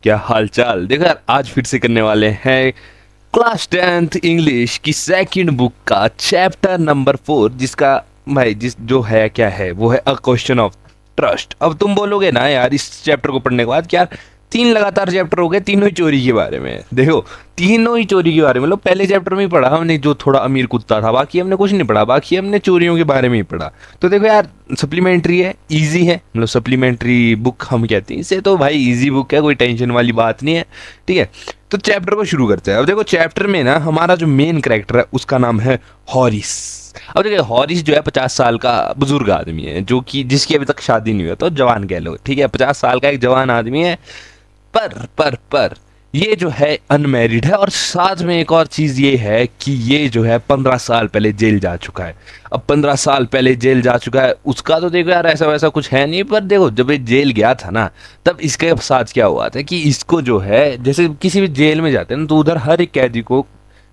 क्या हाल चाल। देखो यार, आज फिर से करने वाले हैं क्लास 10th इंग्लिश की सेकंड बुक का चैप्टर नंबर 4, जिसका भाई जिस जो है क्या है वो है अ क्वेश्चन ऑफ ट्रस्ट। अब तुम बोलोगे ना यार इस चैप्टर को पढ़ने के बाद कि यार 3 लगातार चैप्टर हो गए, तीनों ही चोरी के बारे में। देखो, तीनों ही चोरी के बारे में। मतलब पहले चैप्टर में ही पढ़ा हमने जो थोड़ा अमीर कुत्ता था, बाकी हमने कुछ नहीं पढ़ा, बाकी हमने चोरियों के बारे में ही पढ़ा। तो देखो यार, सप्लीमेंट्री है, इजी है, मतलब सप्लीमेंट्री बुक हम कहते हैं इसे, तो भाई इजी बुक है, कोई टेंशन वाली बात नहीं है। ठीक है, तो चैप्टर को शुरू करते हैं। अब देखो, चैप्टर में ना हमारा जो मेन कैरेक्टर है उसका नाम है हॉरिस। अब देखिए, हॉरिस जो है 50 साल का बुजुर्ग आदमी है, जो कि जिसकी अभी तक शादी नहीं हुई है, तो जवान कह लो। ठीक है, 50 साल का एक जवान आदमी है। पर ये जो है अनमैरिड है, और साथ में एक और चीज ये है कि ये जो है 15 साल पहले जेल जा चुका है। अब 15 साल पहले जेल जा चुका है, उसका तो देखो यार ऐसा वैसा कुछ है नहीं, पर देखो जब ये जेल गया था ना, तब इसके साथ क्या हुआ था कि इसको जो है, जैसे किसी भी जेल में जाते हैं ना, तो उधर हर एक कैदी को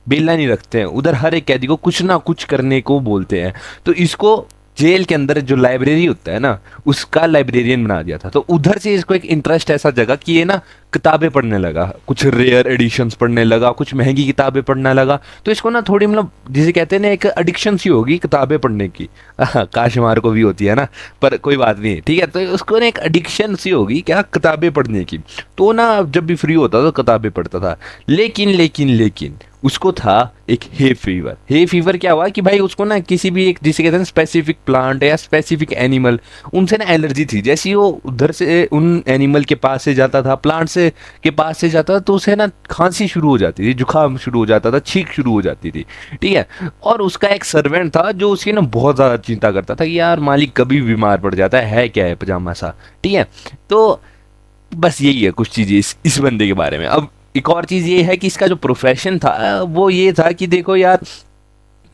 बेला नहीं रखते हैं, उधर हर एक कैदी को कुछ ना कुछ करने को बोलते हैं। तो इसको जेल के अंदर जो लाइब्रेरी होता है ना, उसका लाइब्रेरियन बना दिया था। तो उधर से इसको एक इंटरेस्ट ऐसा जगा कि ये ना किताबें पढ़ने लगा, कुछ रेयर एडिशंस पढ़ने लगा, कुछ महंगी किताबें पढ़ने लगा। तो इसको ना थोड़ी, मतलब जिसे कहते हैं ना, एक एडिक्शन सी होगी किताबें पढ़ने की। काश हमारे को भी होती है ना, पर कोई बात नहीं। ठीक है, तो उसको ना एक एडिक्शन सी होगी क्या, किताबें पढ़ने की। तो ना जब भी फ्री होता था तो किताबें पढ़ता था। लेकिन उसको था एक हे फीवर। हे फीवर क्या हुआ कि भाई उसको ना किसी भी एक, जिसे कहते हैं स्पेसिफिक प्लांट या स्पेसिफिक एनिमल, उनसे ना एलर्जी थी। जैसे ही वो उधर से उन एनिमल के पास से जाता था, प्लांट से के पास से जाता था, तो उसे ना खांसी शुरू हो जाती थी, जुकाम शुरू हो जाता था, छींक शुरू हो जाती थी। ठीक है, और उसका एक सर्वेंट था जो उसकी ना बहुत ज़्यादा चिंता करता था कि यार मालिक कभी बीमार पड़ जाता है क्या है पजामा सा। ठीक है, तो बस यही है कुछ चीज़ें इस बंदे के बारे में। अब एक और चीज़ ये है कि इसका जो प्रोफेशन था वो ये था कि देखो यार,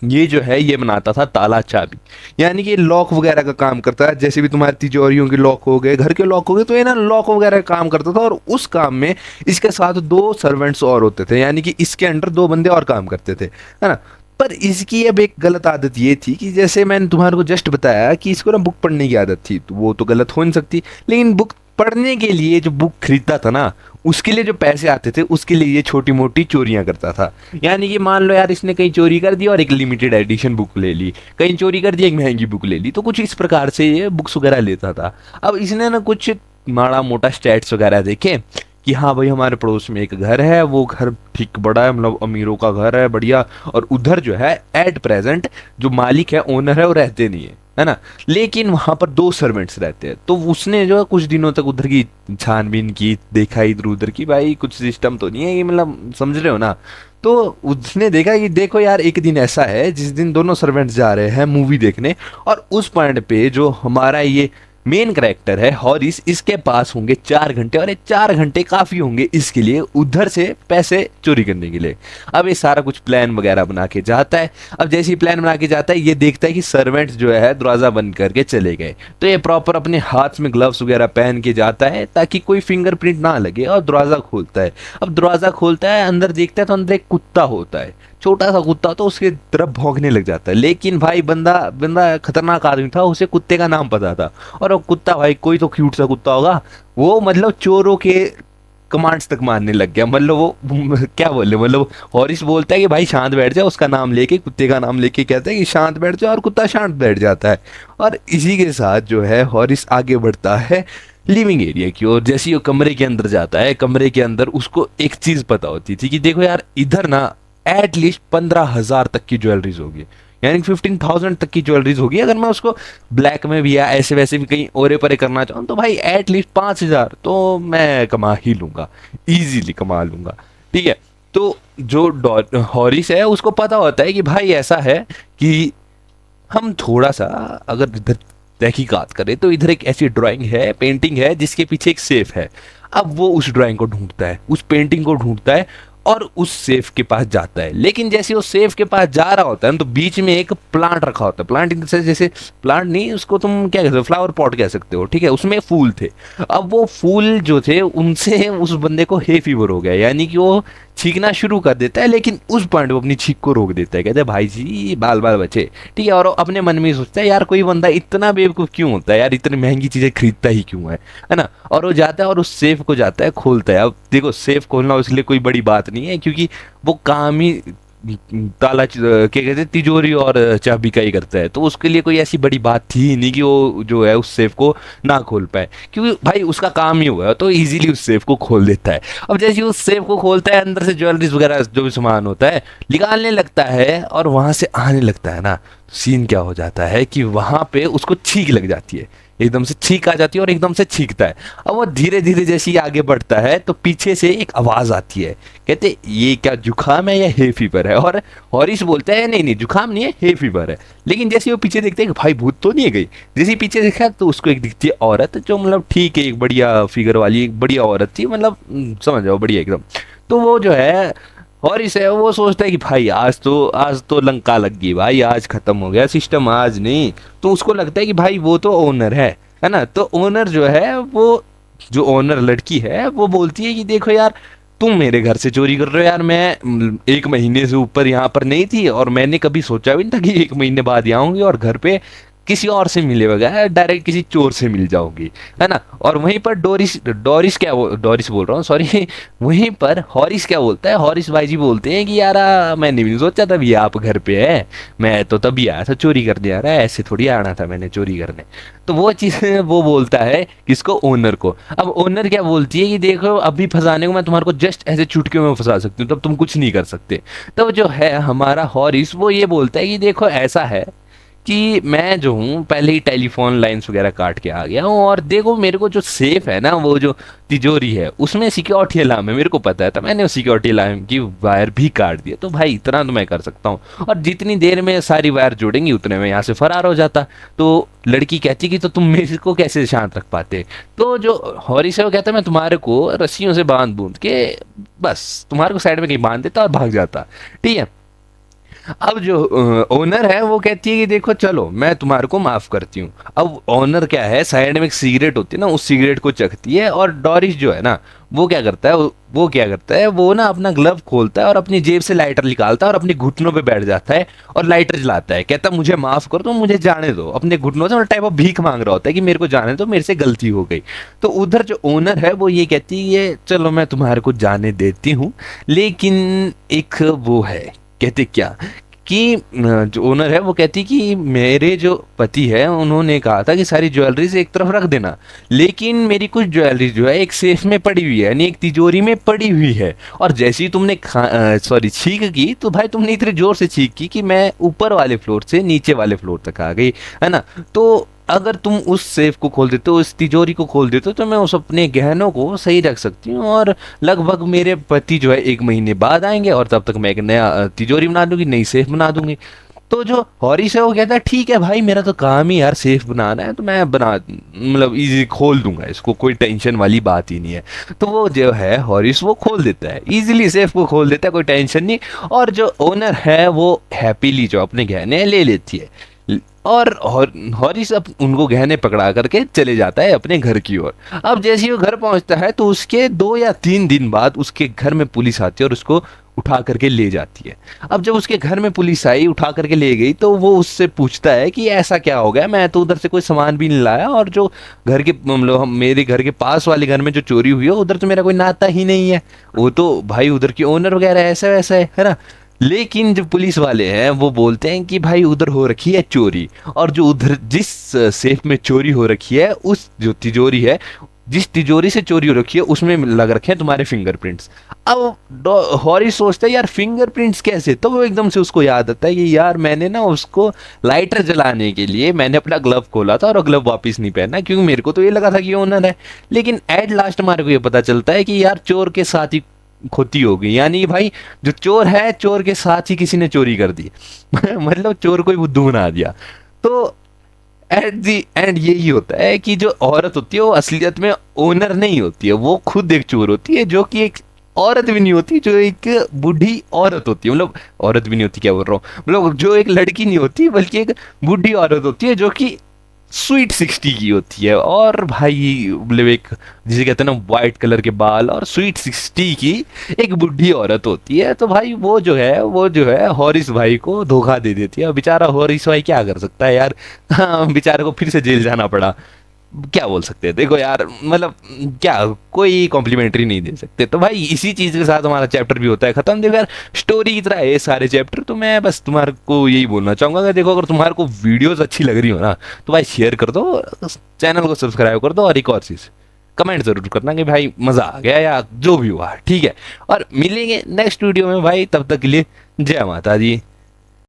ये जो है ये बनाता था ताला चाबी, यानी कि लॉक वगैरह का काम करता है। जैसे भी तुम्हारी तिजोरियों के लॉक हो गए, घर के लॉक हो गए, तो ये ना लॉक वगैरह का काम करता था। और उस काम में इसके साथ 2 सर्वेंट्स और होते थे, यानी कि इसके अंडर 2 बंदे और काम करते थे, है ना। पर इसकी अब एक गलत आदत ये थी कि जैसे मैंने तुम्हारे को जस्ट बताया कि इसको ना बुक पढ़ने की आदत थी, तो वो तो गलत हो नहीं सकती। लेकिन बुक पढ़ने के लिए जो बुक खरीदता था ना, उसके लिए जो पैसे आते थे, उसके लिए ये छोटी मोटी चोरियां करता था। यानी कि मान लो यार, इसने कहीं चोरी कर दी और एक लिमिटेड एडिशन बुक ले ली, कहीं चोरी कर दी एक महंगी बुक ले ली, तो कुछ इस प्रकार से ये बुक्स वगैरह लेता था। अब इसने ना कुछ माड़ा मोटा स्टैट्स वगैरह देखे कि हाँ भाई, हमारे पड़ोस में एक घर है, वो घर ठीक बड़ा है, मतलब अमीरों का घर है, बढ़िया। और उधर जो है एट प्रेजेंट जो मालिक है, ओनर है, वो रहते नहीं है ना। लेकिन वहां पर 2 सर्वेंट्स रहते हैं। तो उसने जो है कुछ दिनों तक उधर की छानबीन की, देखा इधर उधर की, भाई कुछ सिस्टम तो नहीं है ये, मतलब समझ रहे हो ना। तो उसने देखा कि देखो यार, एक दिन ऐसा है जिस दिन दोनों सर्वेंट्स जा रहे हैं मूवी देखने, और उस पॉइंट पे जो हमारा ये मेन करेक्टर है हॉरिस, इसके पास होंगे 4 घंटे, और ये 4 घंटे काफी होंगे इसके लिए उधर से पैसे चोरी करने के लिए। अब ये सारा कुछ प्लान वगैरह बना के जाता है। अब जैसे ही प्लान बना के जाता है, ये देखता है कि सर्वेंट्स जो है दरवाजा बंद करके चले गए। तो ये प्रॉपर अपने हाथ में ग्लव्स वगैरह पहन के जाता है ताकि कोई फिंगरप्रिंट ना लगे, और दरवाजा खोलता है। अब दरवाजा खोलता है, अंदर देखता है तो अंदर एक कुत्ता होता है, छोटा सा कुत्ता। तो उसके तरफ भौंकने लग जाता है। लेकिन भाई बंदा बंदा खतरनाक आदमी था, उसे कुत्ते का नाम पता था। और वो कुत्ता भाई कोई तो क्यूट सा कुत्ता होगा, वो मतलब चोरों के कमांड्स तक मारने लग गया। मतलब वो क्या बोले, मतलब हॉरिस बोलता है कि भाई शांत बैठ जा, उसका नाम लेके, कुत्ते का नाम लेके कहता है कि शांत बैठ जा, और कुत्ता शांत बैठ जाता है। और इसी के साथ जो है हॉरिस आगे बढ़ता है लिविंग एरिया की ओर। जैसे ही वो कमरे के अंदर जाता है, कमरे के अंदर उसको एक चीज पता होती थी कि देखो यार, इधर ना एटलीस्ट 15,000 तक की ज्वेलरीज होगी, यानी 15,000 तक की ज्वेलरीज होगी। अगर मैं उसको ब्लैक में भी या ऐसे वैसे भी कहीं ओरे परे करना चाहूँ, तो भाई एटलीस्ट 5,000 तो मैं कमा ही लूंगा, इजीली कमा लूंगा। ठीक है, तो जो हॉरिस है उसको पता होता है कि भाई ऐसा है कि हम थोड़ा सा अगर इधर तहकीकात करें, तो इधर एक ऐसी ड्राइंग है, पेंटिंग है, जिसके पीछे एक सेफ है। अब वो उस ड्राइंग को ढूंढता है, उस पेंटिंग को ढूंढता है, और उस सेफ के पास जाता है। लेकिन जैसे वो सेफ के पास जा रहा होता है तो बीच में एक प्लांट रखा होता है, प्लांट इन से जैसे प्लांट नहीं, उसको तुम क्या कहते हो, फ्लावर पॉट कह सकते हो, ठीक है, उसमें फूल थे। अब वो फूल जो थे उनसे उस बंदे को हे फीवर हो गया, यानी कि वो छींकना शुरू कर देता है, लेकिन उस पॉइंट वो अपनी छींक को रोक देता है, कहते हैं भाई जी बाल बाल बचे, ठीक है। और वो अपने मन में सोचता है यार कोई बंदा इतना बेवकूफ़ क्यों होता है यार, इतनी महंगी चीज़ें खरीदता ही क्यों है ना। और वो जाता है और उस सेफ को जाता है खोलता है। अब देखो सेफ खोलना उसके लिए कोई बड़ी बात नहीं है, क्योंकि वो काम ही ताला क्या कहते हैं, तिजोरी और चाबी का ही करता है, तो उसके लिए कोई ऐसी बड़ी बात थी ही नहीं कि वो जो है उस सेफ को ना खोल पाए, क्योंकि भाई उसका काम ही हुआ है, तो इजीली उस सेफ को खोल देता है। अब जैसे ही उस सेफ को खोलता है, अंदर से ज्वेलरीज वगैरह जो भी सामान होता है निकालने लगता है और वहां से आने लगता है ना, सीन क्या हो जाता है कि वहां पे उसको छींक लग जाती है, एकदम से छींक आ जाती है और एकदम से छींकता है। अब वो धीरे धीरे जैसे ही आगे बढ़ता है तो पीछे से एक आवाज आती है, कहते ये क्या जुकाम है या हे फीवर है। और हॉरिस बोलता है नहीं नहीं जुकाम नहीं है, हे फीवर है। लेकिन जैसे वो पीछे देखते हैं कि भाई भूत तो नहीं है गई, जैसे ही पीछे देखा तो उसको एक दिखती है औरत, जो मतलब ठीक है एक बढ़िया फिगर वाली एक बढ़िया औरत थी, मतलब समझ जाओ बढ़िया एकदम। तो वो जो है और इसे वो सोचता है कि भाई आज तो लंका लग गई भाई, आज खत्म हो गया सिस्टम, आज नहीं। तो उसको लगता है कि भाई वो तो ओनर है ना। तो ओनर जो है वो, जो ओनर लड़की है वो बोलती है कि देखो यार तुम मेरे घर से चोरी कर रहे हो यार, मैं 1 महीने से ऊपर यहाँ पर नहीं थी और मैंने कभी सोचा भी नहीं था कि 1 महीने बाद यहाँ आऊंगी और घर पे किसी और से मिले बगैर डायरेक्ट किसी चोर से मिल जाओगी, है ना। और वहीं पर डोरिस बोल रहा हूँ सॉरी वहीं पर हॉरिस क्या बोलता है, हॉरिस भाई जी बोलते हैं कि यार मैंने भी नहीं सोचा था भी आप घर पे है, मैं तो तभी आया था चोरी करने, आ रहा है ऐसे थोड़ी आना था मैंने चोरी करने। तो वो चीज़ वो बोलता है किसको, ओनर को। अब ओनर क्या बोलती है कि देखो अभी फंसाने को मैं तुम्हारे को जस्ट ऐसे चुटकियों में फंसा सकती हूँ, तब तुम कुछ नहीं कर सकते। तब जो है हमारा हॉरिस वो ये बोलता है कि देखो ऐसा है कि मैं जो हूँ पहले ही टेलीफोन लाइंस वगैरह काट के आ गया हूँ, और देखो मेरे को जो सेफ है ना, वो जो तिजोरी है उसमें सिक्योरिटी अलार्म है, मेरे को पता है, तो मैंने उस सिक्योरिटी अलार्म की वायर भी काट दिया। तो भाई इतना तो मैं कर सकता हूँ, और जितनी देर में सारी वायर जुड़ेंगी उतने में यहाँ से फरार हो जाता। तो लड़की कहती कि तो तुम मेरे को कैसे शांत रख पाते। तो जो हॉरिस है वो कहता है मैं तुम्हारे को रस्सियों से बांध बूंद के बस तुम्हारे को साइड में कहीं बांध देता और भाग जाता, ठीक है। अब जो ओनर है वो कहती है कि देखो चलो मैं तुम्हारे को माफ करती हूँ। अब ओनर क्या है, साइड में एक सिगरेट होती है ना, उस सिगरेट को चखती है, और डॉरिस जो है ना वो क्या करता है, वो क्या करता है, वो ना अपना ग्लव खोलता है और अपनी जेब से लाइटर निकालता है और अपने घुटनों पे बैठ जाता है और लाइटर जलाता है, कहता मुझे माफ कर दो, मुझे जाने दो। अपने घुटनों से टाइप ऑफ भीख मांग रहा होता है कि मेरे को जाने दो, मेरे से गलती हो गई। तो उधर जो ओनर है वो ये कहती है ये चलो मैं तुम्हारे को जाने देती हूँ, लेकिन एक वो है, कहते क्या कि जो ओनर है वो कहती कि मेरे जो पति है उन्होंने कहा था कि सारी ज्वेलरीज एक तरफ रख देना, लेकिन मेरी कुछ ज्वेलरी जो है एक सेफ में पड़ी हुई है, यानी एक तिजोरी में पड़ी हुई है। और जैसे ही तुमने छींक की तो भाई तुमने इतने जोर से छींक की कि मैं ऊपर वाले फ्लोर से नीचे वाले फ्लोर तक आ गई, है ना। तो अगर तुम उस सेफ को खोल देते हो, उस तिजोरी को खोल देते हो, तो मैं उस अपने गहनों को सही रख सकती हूँ, और लगभग मेरे पति जो है 1 महीने बाद आएंगे और तब तक मैं एक नया तिजोरी बना दूंगी, नई सेफ बना दूंगी। तो जो हॉरिस है वो कहता है ठीक है भाई मेरा तो काम ही यार सेफ बनाना है, तो मैं बना मतलब इजी खोल दूंगा इसको, कोई टेंशन वाली बात ही नहीं है। तो वो जो है हॉरिस वो खोल देता है, इजीली सेफ को खोल देता है, कोई टेंशन नहीं। और जो ओनर है वो हैप्पीली जो अपने गहने ले लेती है, और हॉरिस अब उनको गहने पकड़ा करके चले जाता है अपने घर की ओर। अब जैसे ही वो घर पहुंचता है तो उसके 2 या 3 दिन बाद उसके घर में पुलिस आती है और उसको उठा करके ले जाती है। अब जब उसके घर में पुलिस आई उठा करके ले गई तो वो उससे पूछता है कि ऐसा क्या हो गया, मैं तो उधर से कोई सामान भी नहीं लाया, और जो घर के मतलब मेरे घर के पास वाले घर में जो चोरी हुई है उधर तो मेरा कोई नाता ही नहीं है, वो तो भाई उधर की ओनर वगैरह ऐसा वैसा है ना। लेकिन जो पुलिस वाले हैं वो बोलते हैं कि भाई उधर हो रखी है चोरी, और जो उधर जिस सेफ में चोरी हो रखी है उस जो तिजोरी है, जिस तिजोरी से चोरी हो रखी है उसमें लग रखे हैं तुम्हारे फिंगरप्रिंट्स। अब हॉरिस सोचता है यार फिंगरप्रिंट्स कैसे, तो वो एकदम से उसको याद आता है कि यार मैंने ना उसको लाइटर जलाने के लिए मैंने अपना ग्लव खोला था और ग्लव वापस नहीं पहना, क्योंकि मेरे को तो ये लगा था कि ओनर है। लेकिन एट लास्ट हमारे को ये पता चलता है कि यार चोर के साथ ही खोती हो गई, यानी भाई जो चोर है चोर के साथ ही किसी ने चोरी कर दी मतलब चोर को ही बुद्धू बना दिया। तो एट दी एंड यही होता है कि जो औरत होती है वो असलियत में ओनर नहीं होती है, वो खुद एक चोर होती है जो कि एक औरत भी नहीं होती, जो एक बूढ़ी औरत होती है, मतलब औरत भी नहीं होती, क्या बोल रहा हूँ, मतलब जो एक लड़की नहीं होती बल्कि एक बूढ़ी औरत होती है जो कि स्वीट 60 की होती है। और भाई मतलब एक, जिसे कहते हैं ना वाइट कलर के बाल और स्वीट 60 की एक बुढ़ी औरत होती है, तो भाई वो जो है हॉरिस भाई को धोखा दे देती है। और बेचारा हॉरिस भाई क्या कर सकता है यार, हाँ, बेचारे को फिर से जेल जाना पड़ा। क्या बोल सकते हैं, देखो यार, मतलब क्या, कोई कॉम्प्लीमेंट्री नहीं दे सकते। तो भाई इसी चीज के साथ हमारा चैप्टर भी होता है खत्म। देखो यार, स्टोरी की तरह है ये सारे चैप्टर। तो मैं बस तुम्हारे को यही बोलना चाहूंगा कि देखो, अगर तुम्हारे को वीडियोस अच्छी लग रही हो ना, तो भाई शेयर कर दो, चैनल को सब्सक्राइब कर दो, और एक और चीज, कमेंट जरूर करना कि भाई मजा आ गया या जो भी हुआ, ठीक है। और मिलेंगे नेक्स्ट वीडियो में भाई, तब तक के लिए जय माता दी।